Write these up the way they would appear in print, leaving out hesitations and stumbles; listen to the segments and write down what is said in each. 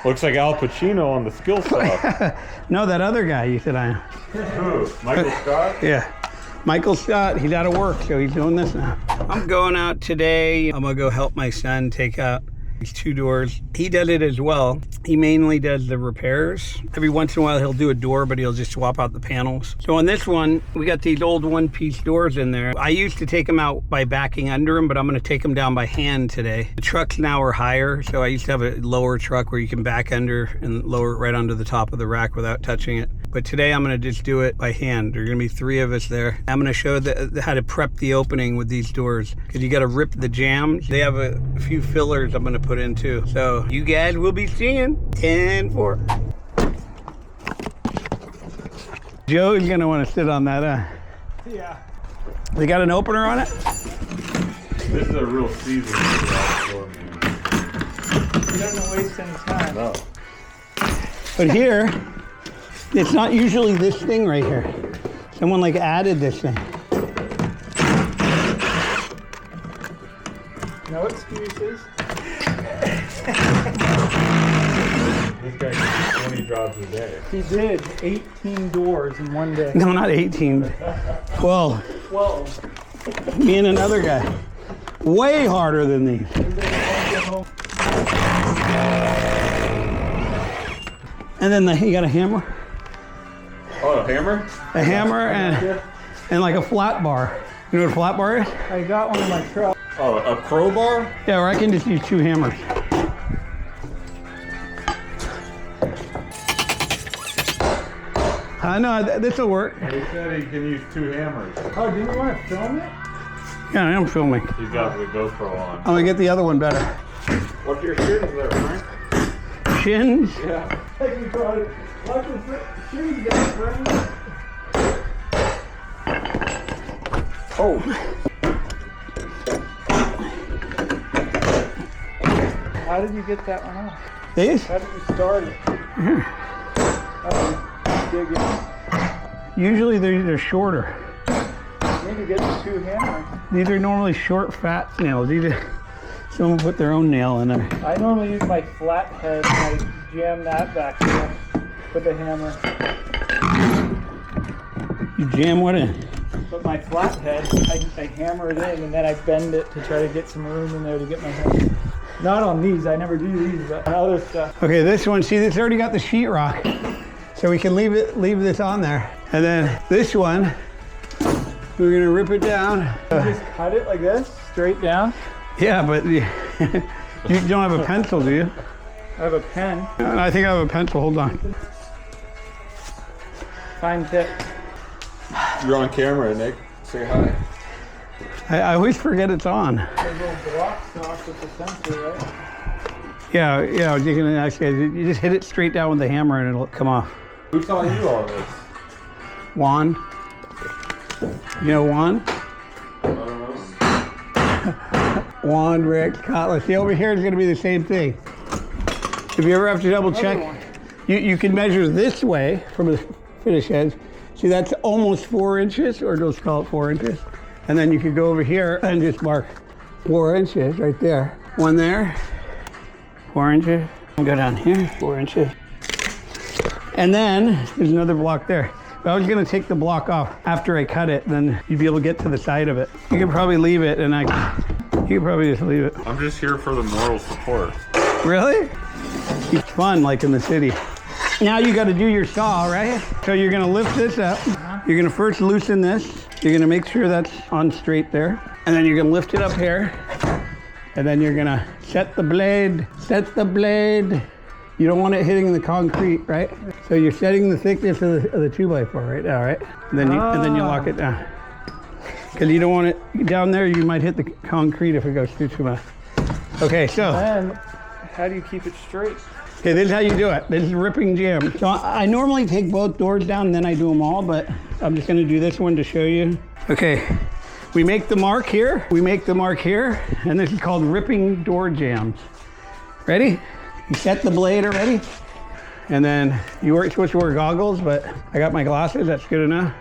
Looks like Al Pacino on the skill saw. No, that other guy you said I am. Who? Michael Scott? Yeah. Michael Scott, he's out of work, so he's doing this now. I'm going out today. I'm gonna go help my son take out these 2 doors. He does it as well. He mainly does the repairs. Every once in a while he'll do a door, but he'll just swap out the panels. So on this one, we got these old 1-piece doors in there. I used to take them out by backing under them, but I'm gonna take them down by hand today. The trucks now are higher, so I used to have a lower truck where you can back under and lower it right onto the top of the rack without touching it. But today I'm gonna just do it by hand. There's gonna be 3 of us there. I'm gonna show how to prep the opening with these doors, because you gotta rip the jambs. They have a few fillers I'm gonna put in too. So you guys will be seeing 10-4. Joe's gonna wanna sit on that, Yeah. They got an opener on it? This is a real season. You don't waste any time. No. But here, it's not usually this thing right here. Someone like added this thing. No excuses. This guy can do 20 jobs a day. He did 18 doors in one day. No, not 18, 12. 12. Me and another guy. Way harder than these. And then you got a hammer. Oh, a hammer? A hammer and like a flat bar. You know what a flat bar is? I got one in my truck. Oh, a crowbar? Yeah, or I can just use 2 hammers. I know, this will work. He said he can use 2 hammers. Oh, didn't you want to film it? Yeah, I am filming. He's got the GoPro on. I'm gonna get the other one better. What's your shins there, Frank? Shins? Yeah. Like we got it. Watch the shoes, guys, friend. Oh. How did you get that one off? These? How did you start it? Oh, dig it. Usually they're shorter. You need to get the 2 hammers. These are normally short, fat nails. Someone put their own nail in there. I normally use my flathead and I jam that back there with a hammer. You jam what in? But my flathead, I hammer it in and then I bend it to try to get some room in there to get my hammer. Not on these, I never do these, but on other stuff. Okay, this one, see, this already got the sheetrock. So we can leave this on there. And then this one, we're gonna rip it down. You just cut it like this, straight down? Yeah, but you don't have a pencil, do you? I have a pen. I think I have a pencil, hold on. Fine tip. You're on camera, Nick. Say hi. I always forget it's on. There's little blocks off with the sensor, right? Yeah, you can actually, you just hit it straight down with the hammer and it'll come off. Who taught you all this? Juan. You know Juan? I don't know. Juan, Rick, Kotler. See, over here is going to be the same thing. If you ever have to double check, you can measure this way from the finish edge. See, that's almost 4 inches, or let's call it 4 inches. And then you could go over here and just mark 4 inches right there. One there, 4 inches. And go down here, 4 inches. And then there's another block there. But I was gonna take the block off after I cut it, then you'd be able to get to the side of it. You could probably leave it and you could probably just leave it. I'm just here for the moral support. Really? It's fun, like in the city. Now you gotta do your saw, right? So you're gonna lift this up. You're gonna first loosen this. You're gonna make sure that's on straight there. And then you're gonna lift it up here. And then you're gonna set the blade. Set the blade. You don't want it hitting the concrete, right? So you're setting the thickness of the 2x4 right now, right? And then you lock it down. Because you don't want it down there, you might hit the concrete if it goes too much. Okay, so. And how do you keep it straight? Okay, this is how you do it. This is ripping jam. So I normally take both doors down and then I do them all, but I'm just gonna do this one to show you. Okay, we make the mark here, and this is called ripping door jams. Ready? You set the blade already, and then you're supposed to wear goggles, but I got my glasses, that's good enough.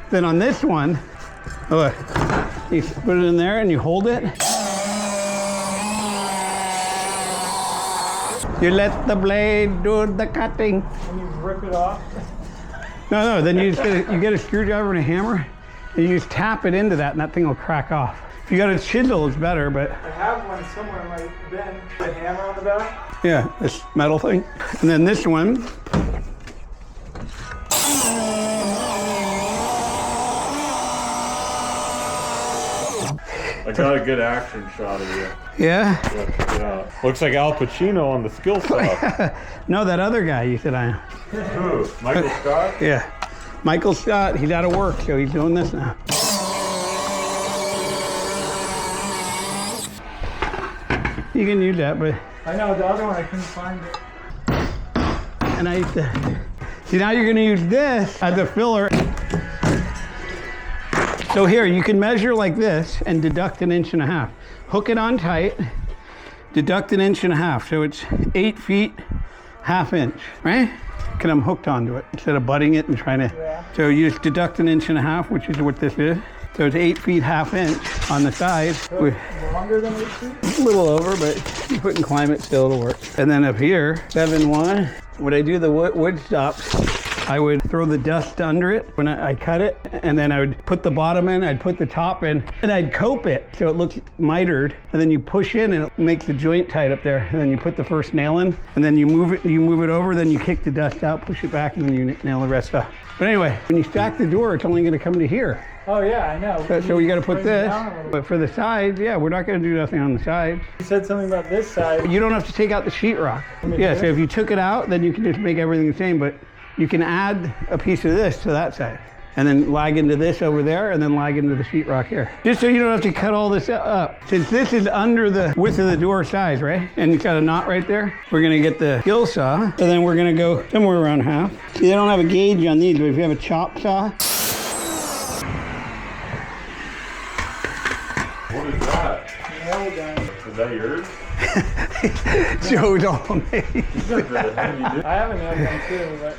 Then on this one, Oh, look. You put it in there and you hold it. You let the blade do the cutting. And you rip it off. No, then you just get a screwdriver and a hammer, and you just tap it into that, and that thing will crack off. If you got a chisel, it's better, but... I have one somewhere in my bin. The hammer on the back? Yeah, this metal thing. And then this one. I got a good action shot of you. Yeah? Yeah. Looks like Al Pacino on the skill saw. No, that other guy you said I am. Who? Michael Scott? Yeah. Michael Scott, he's out of work, so he's doing this now. You can use that, but... I know, the other one I couldn't find it. And I used to... See, now you're gonna use this as a filler. So here, you can measure like this and deduct 1.5 inches. Hook it on tight, deduct 1.5 inches. So it's 8 feet, 1/2 inch, right? Because I'm hooked onto it instead of butting it and trying to. Yeah. So you just deduct 1.5 inches, which is what this is. So it's 8 feet, 1/2 inch on the side. So longer than 8 feet? A little over, but you put in climate still, it'll work. And then up here, 7-1. When I do the wood stops, I would throw the dust under it when I cut it, and then I would put the bottom in, I'd put the top in, and I'd cope it so it looks mitered, and then you push in and it makes the joint tight up there, and then you put the first nail in, and then you move it over, then you kick the dust out, push it back, and then you nail the rest up. But anyway, when you stack the door, it's only gonna come to here. Oh yeah, I know. So you gotta put this, down a little bit. but for the sides, yeah, we're not gonna do nothing on the sides. You said something about this side. You don't have to take out the sheetrock. Yeah, so if you took it out, then you can just make everything the same, but you can add a piece of this to that side and then lag into this over there and then lag into the sheetrock here. Just so you don't have to cut all this up. Since this is under the width of the door size, right? And it's got a knot right there, we're gonna get the skill saw, and then we're gonna go somewhere around half. See, they don't have a gauge on these, but if you have a chop saw. What is that? Nail gun. Is that yours? Joe's all made. I have a nail gun too, but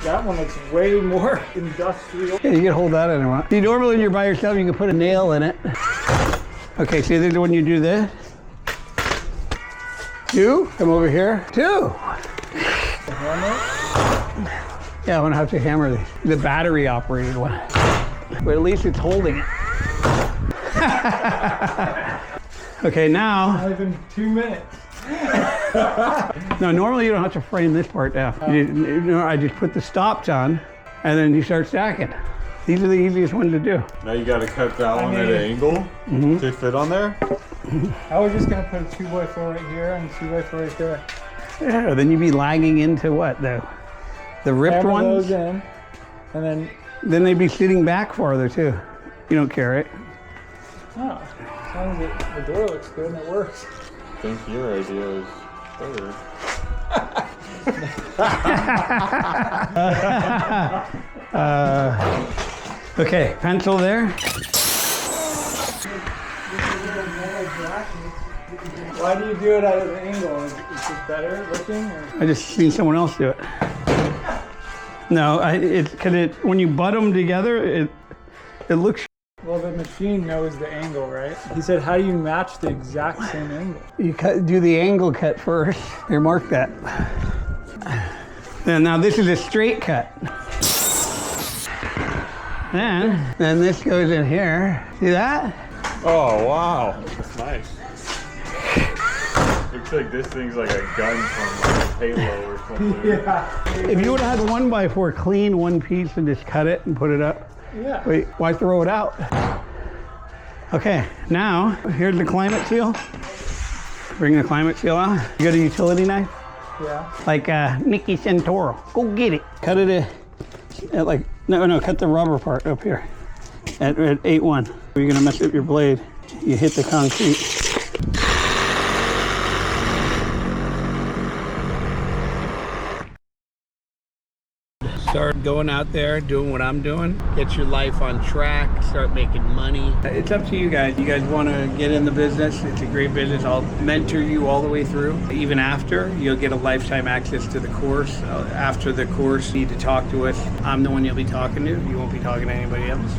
that one looks way more industrial. Yeah, you can hold that in a while. See, normally when you're by yourself, you can put a nail in it. Okay, see, this is when you do this. 2, come over here. 2. Hammer? Yeah, I'm gonna have to hammer the battery operated one. But at least it's holding it. Okay, now. Not even 2 minutes. No, normally you don't have to frame this part down. I just put the stops on and then you start stacking. These are the easiest ones to do. Now you got to cut that one at an angle to fit on there? I was just gonna put a 2x4 right here and a 2x4 right there. Yeah, then you'd be lagging into what, the ripped Hammer ones? those in, and Then they'd be sitting back farther too. You don't care, right? oh, as long as the door looks good and it works. I think your idea is better. Okay, pencil there. Why do you do it at an angle? Is it just better looking? Or? I just seen someone else do it. No, it's because when you butt them together, it looks. Well, the machine knows the angle, right? He said, how do you match the exact same angle? You do the angle cut first. Here, mark that. And now this is a straight cut. Then this goes in here. See that? Oh, wow. That's nice. Looks like this thing's like a gun from like Halo or something. Yeah. If you would have had 1x4, clean one piece and just cut it and put it up. Yeah. Wait, why throw it out? Okay, now here's the climate seal. Bring the climate seal out. You got a utility knife? Yeah. Like Nicky Santoro. Go get it. Cut it at like, no, cut the rubber part up here at 8-1. You're gonna mess up your blade. You hit the concrete. Start going out there, doing what I'm doing. Get your life on track, start making money. It's up to you guys. You guys want to get in the business, it's a great business. I'll mentor you all the way through. Even after, you'll get a lifetime access to the course. After the course, you need to talk to us. I'm the one you'll be talking to. You won't be talking to anybody else.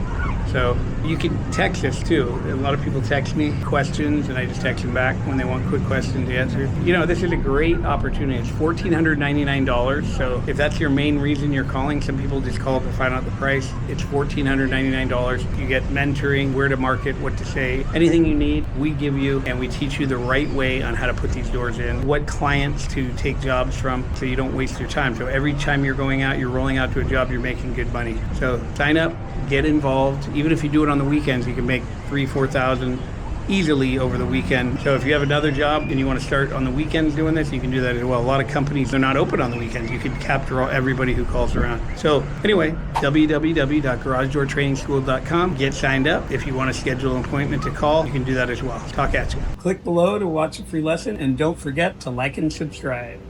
So You can text us too. A lot of people text me questions and I just text them back when they want quick questions answered. You know, this is a great opportunity. It's $1,499. So if that's your main reason you're calling, some people just call to find out the price. It's $1,499. You get mentoring, where to market, what to say, anything you need, we give you, and we teach you the right way on how to put these doors in, what clients to take jobs from so you don't waste your time. So every time you're going out, you're rolling out to a job, you're making good money. So sign up, get involved. Even if you do it on the weekends, you can make $3,000-$4,000 easily over the weekend. So if you have another job and you want to start on the weekends doing this, you can do that as well. A lot of companies are not open on the weekends. You can capture everybody who calls around. So anyway, www.garagedoortrainingschool.com. Get signed up. If you want to schedule an appointment to call, you can do that as well. Talk at you. Click below to watch a free lesson, and don't forget to like and subscribe.